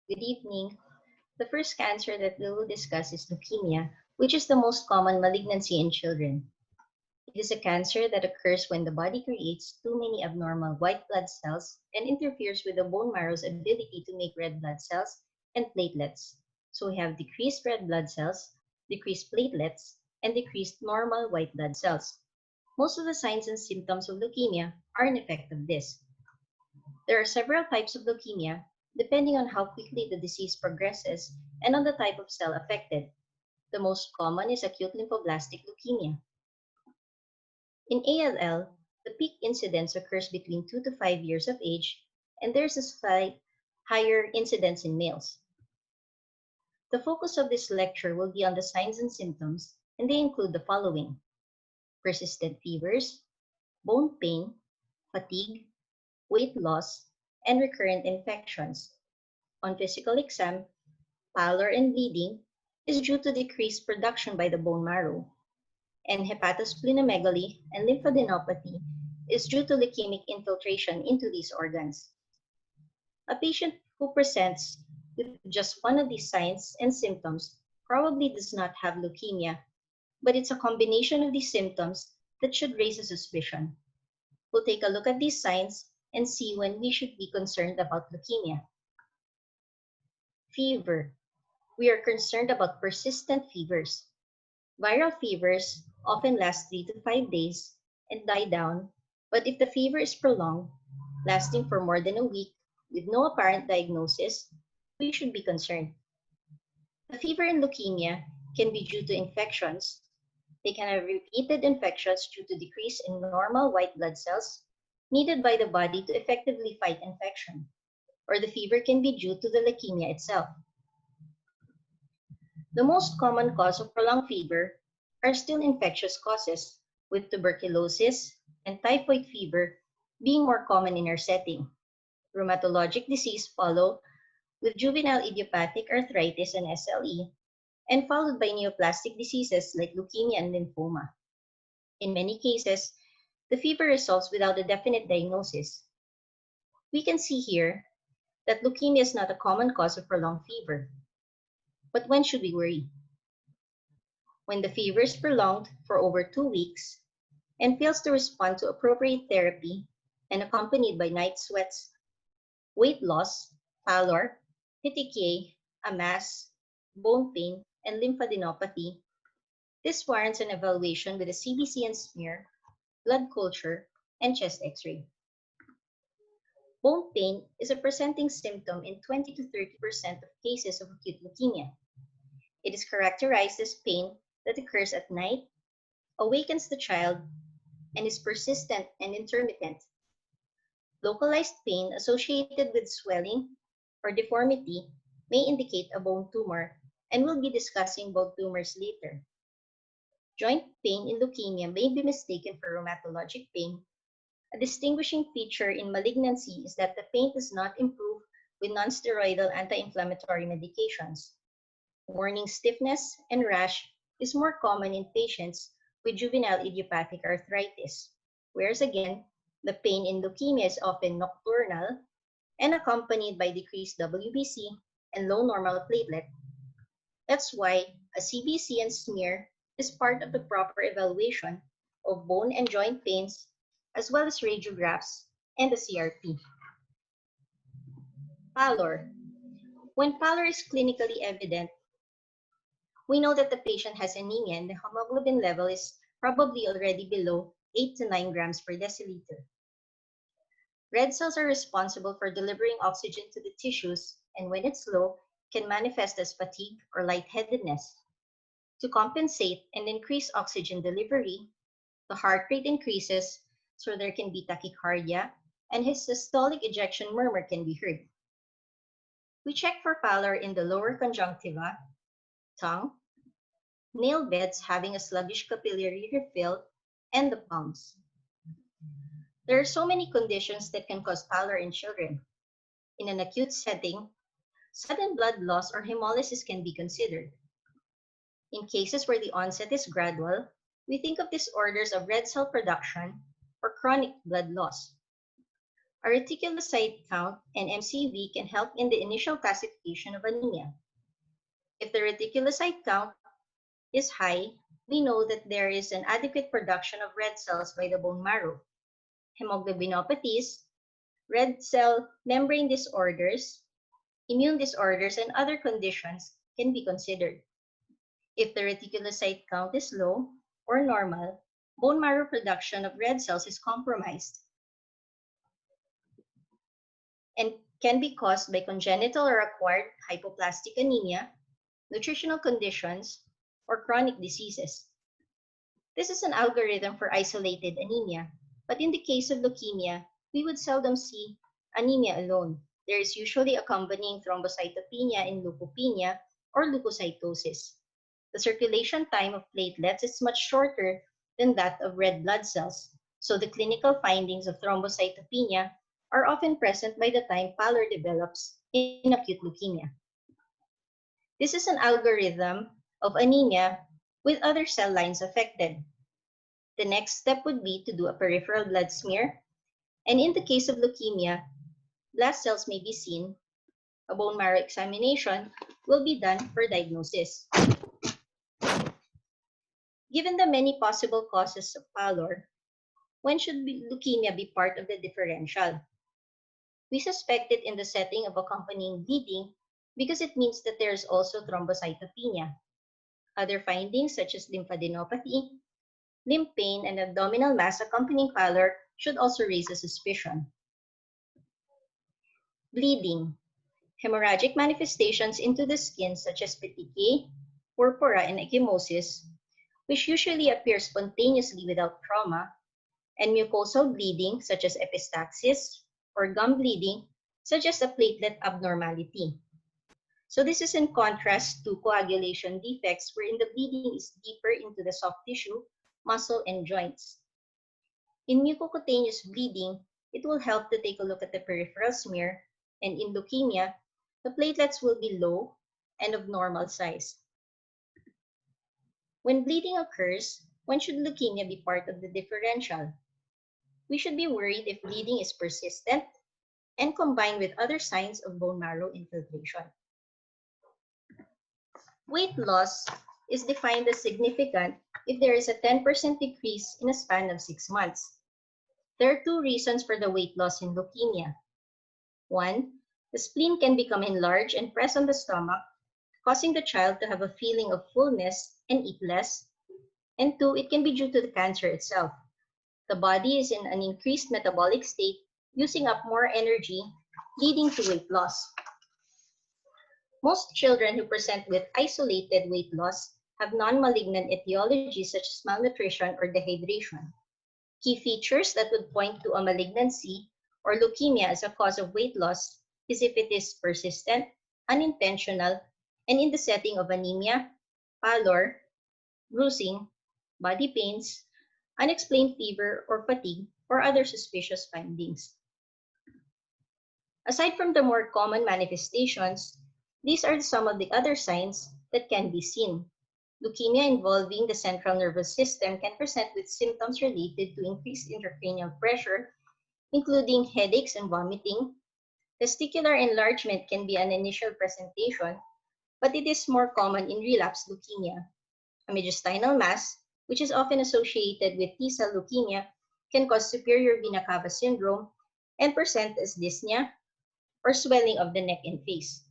Good evening. The first cancer that we will discuss is leukemia, which is the most common malignancy in children. It is a cancer that occurs when the body creates too many abnormal white blood cells and interferes with the bone marrow's ability to make red blood cells and platelets. So we have decreased red blood cells, decreased platelets, and decreased normal white blood cells. Most of the signs and symptoms of leukemia are an effect of this. There are several types of leukemia, depending on how quickly the disease progresses and on the type of cell affected. The most common is acute lymphoblastic leukemia. In ALL, the peak incidence occurs between 2 to 5 years of age, and there's a slight higher incidence in males. The focus of this lecture will be on the signs and symptoms, and they include the following: persistent fevers, bone pain, fatigue, weight loss, and recurrent infections. On physical exam, pallor and bleeding is due to decreased production by the bone marrow, and hepatosplenomegaly and lymphadenopathy is due to leukemic infiltration into these organs. A patient who presents with just one of these signs and symptoms probably does not have leukemia, but it's a combination of these symptoms that should raise a suspicion. We'll take a look at these signs and see when we should be concerned about leukemia. Fever. We are concerned about persistent fevers. Viral fevers often last 3 to 5 days and die down, but if the fever is prolonged, lasting for more than a week with no apparent diagnosis, we should be concerned. The fever in leukemia can be due to infections. They can have repeated infections due to decrease in normal white blood cells needed by the body to effectively fight infection, or the fever can be due to the leukemia itself. The most common cause of prolonged fever are still infectious causes, with tuberculosis and typhoid fever being more common in our setting. Rheumatologic disease follow, with juvenile idiopathic arthritis and SLE, and followed by neoplastic diseases like leukemia and lymphoma. In many cases, the fever resolves without a definite diagnosis. We can see here that leukemia is not a common cause of prolonged fever. But when should we worry? When the fever is prolonged for over 2 weeks and fails to respond to appropriate therapy and accompanied by night sweats, weight loss, pallor, petechiae, a mass, bone pain, and lymphadenopathy, this warrants an evaluation with a CBC and smear, blood culture, and chest x-ray. Bone pain is a presenting symptom in 20 to 30% of cases of acute leukemia. It is characterized as pain that occurs at night, awakens the child, and is persistent and intermittent. Localized pain associated with swelling or deformity may indicate a bone tumor, and we'll be discussing bone tumors later. Joint pain in leukemia may be mistaken for rheumatologic pain. A distinguishing feature in malignancy is that the pain does not improve with nonsteroidal anti-inflammatory medications. Morning stiffness and rash is more common in patients with juvenile idiopathic arthritis, whereas again, the pain in leukemia is often nocturnal and accompanied by decreased WBC and low normal platelet. That's why a CBC and smear is part of the proper evaluation of bone and joint pains, as well as radiographs and the CRP. Pallor. When pallor is clinically evident, we know that the patient has anemia and the hemoglobin level is probably already below 8 to 9 grams per deciliter. Red cells are responsible for delivering oxygen to the tissues, and when it's low, can manifest as fatigue or lightheadedness. To compensate and increase oxygen delivery, the heart rate increases, so there can be tachycardia, and his systolic ejection murmur can be heard. We check for pallor in the lower conjunctiva, tongue, nail beds having a sluggish capillary refill, and the palms. There are so many conditions that can cause pallor in children. In an acute setting, sudden blood loss or hemolysis can be considered. In cases where the onset is gradual, we think of disorders of red cell production or chronic blood loss. A reticulocyte count and MCV can help in the initial classification of anemia. If the reticulocyte count is high, we know that there is an adequate production of red cells by the bone marrow. Hemoglobinopathies, red cell membrane disorders, immune disorders, and other conditions can be considered. If the reticulocyte count is low or normal, bone marrow production of red cells is compromised and can be caused by congenital or acquired hypoplastic anemia, nutritional conditions, or chronic diseases. This is an algorithm for isolated anemia, but in the case of leukemia, we would seldom see anemia alone. There is usually accompanying thrombocytopenia in leukopenia or leukocytosis. The circulation time of platelets is much shorter than that of red blood cells, so the clinical findings of thrombocytopenia are often present by the time pallor develops in acute leukemia. This is an algorithm of anemia with other cell lines affected. The next step would be to do a peripheral blood smear, and in the case of leukemia, blast cells may be seen. A bone marrow examination will be done for diagnosis. Given the many possible causes of pallor, when should leukemia be part of the differential? We suspect it in the setting of accompanying bleeding because it means that there is also thrombocytopenia. Other findings such as lymphadenopathy, limb pain, and abdominal mass accompanying pallor should also raise a suspicion. Bleeding. Hemorrhagic manifestations into the skin such as petechiae, purpura, and ecchymosis, which usually appear spontaneously without trauma, and mucosal bleeding such as epistaxis, or gum bleeding such as a platelet abnormality. So this is in contrast to coagulation defects wherein the bleeding is deeper into the soft tissue, muscle, and joints. In mucocutaneous bleeding, it will help to take a look at the peripheral smear, and in leukemia, the platelets will be low and of normal size. When bleeding occurs, when should leukemia be part of the differential? We should be worried if bleeding is persistent and combined with other signs of bone marrow infiltration. Weight loss is defined as significant if there is a 10% decrease in a span of 6 months. There are two reasons for the weight loss in leukemia. One, the spleen can become enlarged and press on the stomach, causing the child to have a feeling of fullness and eat less. And two, it can be due to the cancer itself. The body is in an increased metabolic state, using up more energy, leading to weight loss. Most children who present with isolated weight loss have non-malignant etiologies such as malnutrition or dehydration. Key features that would point to a malignancy or leukemia as a cause of weight loss is if it is persistent, unintentional, and in the setting of anemia, pallor, bruising, body pains, unexplained fever or fatigue, or other suspicious findings. Aside from the more common manifestations, these are some of the other signs that can be seen. Leukemia involving the central nervous system can present with symptoms related to increased intracranial pressure, including headaches and vomiting. Testicular enlargement can be an initial presentation, but it is more common in relapsed leukemia. A mediastinal mass, which is often associated with T-cell leukemia, can cause superior vena cava syndrome and present as dyspnea or swelling of the neck and face.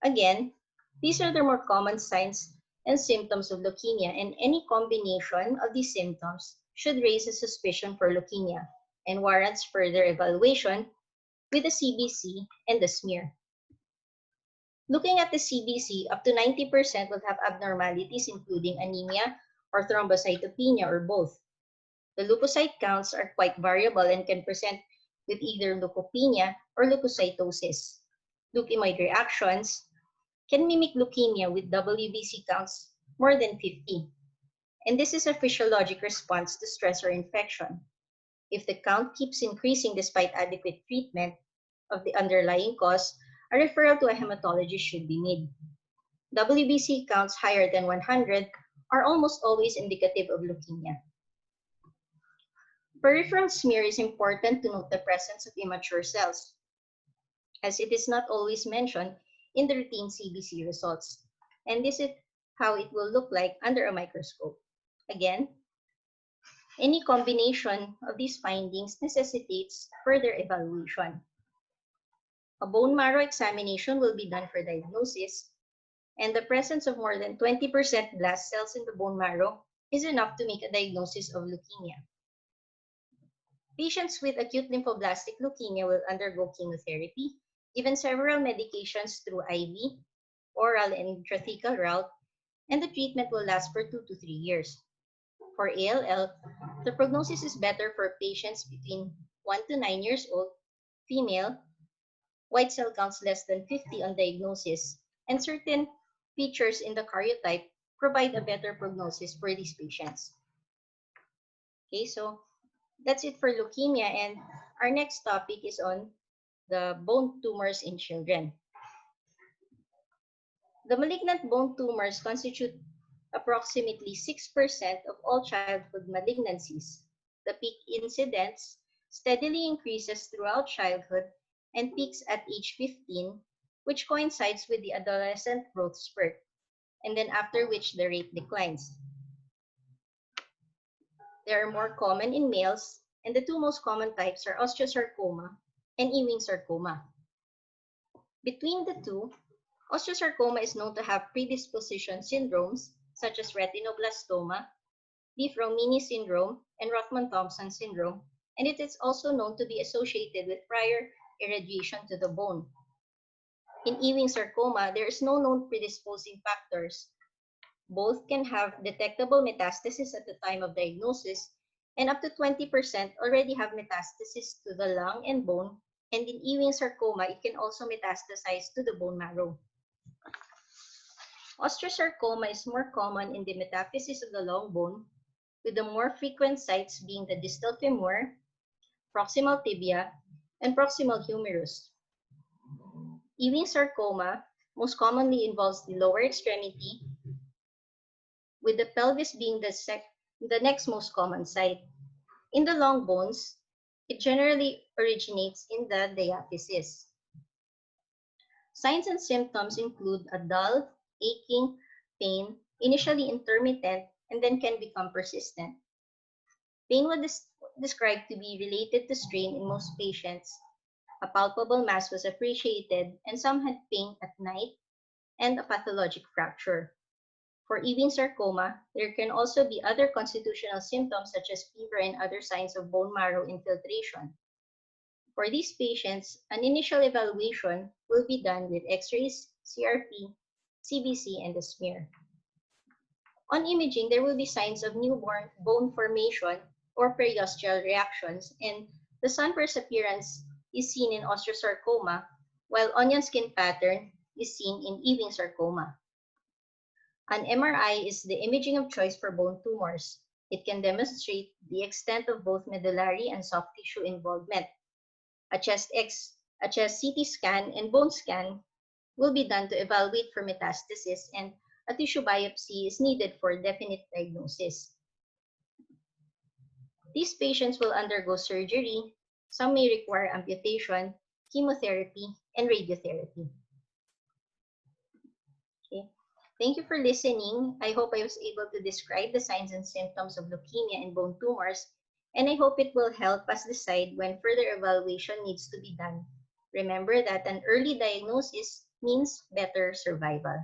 Again, these are the more common signs and symptoms of leukemia, and any combination of these symptoms should raise a suspicion for leukemia and warrants further evaluation with the CBC and the smear. Looking at the CBC, up to 90% will have abnormalities including anemia or thrombocytopenia or both. The leukocyte counts are quite variable and can present with either leukopenia or leukocytosis. Leukemioid reactions can mimic leukemia with WBC counts more than 50. And this is a physiologic response to stress or infection. If the count keeps increasing despite adequate treatment of the underlying cause, a referral to a hematologist should be made. WBC counts higher than 100 are almost always indicative of leukemia. Peripheral smear is important to note the presence of immature cells, as it is not always mentioned in the routine CBC results. And this is how it will look like under a microscope. Again, any combination of these findings necessitates further evaluation. A bone marrow examination will be done for diagnosis, and the presence of more than 20% blast cells in the bone marrow is enough to make a diagnosis of leukemia. Patients with acute lymphoblastic leukemia will undergo chemotherapy, given several medications through IV, oral, and intrathecal route, and the treatment will last for 2 to 3 years. For ALL, the prognosis is better for patients between 1 to 9 years old, female, white cell counts less than 50 on diagnosis, and certain features in the karyotype provide a better prognosis for these patients. Okay, so that's it for leukemia, and our next topic is on the bone tumors in children. The malignant bone tumors constitute approximately 6% of all childhood malignancies. The peak incidence steadily increases throughout childhood and peaks at age 15, which coincides with the adolescent growth spurt, and then after which the rate declines. They are more common in males, and the two most common types are osteosarcoma and Eveningsarcoma. Between the two, osteosarcoma is known to have predisposition syndromes such as retinoblastoma, Di-Fromini syndrome, and Rothman-Thompson syndrome, and it is also known to be associated with prior irradiation to the bone. In Eveningsarcoma, there is no known predisposing factors. Both can have detectable metastasis at the time of diagnosis, and up to 20% already have metastasis to the lung and bone, and in Eveningsarcoma, it can also metastasize to the bone marrow. Osteosarcoma is more common in the metaphysis of the long bone, with the more frequent sites being the distal femur, proximal tibia, and proximal humerus. Eveningsarcoma most commonly involves the lower extremity, with the pelvis being the next most common site. In the long bones, it generally originates in the diaphysis. Signs and symptoms include a dull, aching, pain, initially intermittent, and then can become persistent. Pain was described to be related to strain in most patients. A palpable mass was appreciated, and some had pain at night and a pathologic fracture. For Eveningsarcoma, there can also be other constitutional symptoms such as fever and other signs of bone marrow infiltration. For these patients, an initial evaluation will be done with X-rays, CRP, CBC, and a smear. On imaging, there will be signs of newborn bone formation or periosteal reactions, and the sunburst appearance is seen in osteosarcoma, while onion skin pattern is seen in Eveningsarcoma. An MRI is the imaging of choice for bone tumors. It can demonstrate the extent of both medullary and soft tissue involvement. A chest CT scan and bone scan will be done to evaluate for metastasis, and a tissue biopsy is needed for definite diagnosis. These patients will undergo surgery. Some may require amputation, chemotherapy, and radiotherapy. Okay. Thank you for listening. I hope I was able to describe the signs and symptoms of leukemia and bone tumors, and I hope it will help us decide when further evaluation needs to be done. Remember that an early diagnosis means better survival.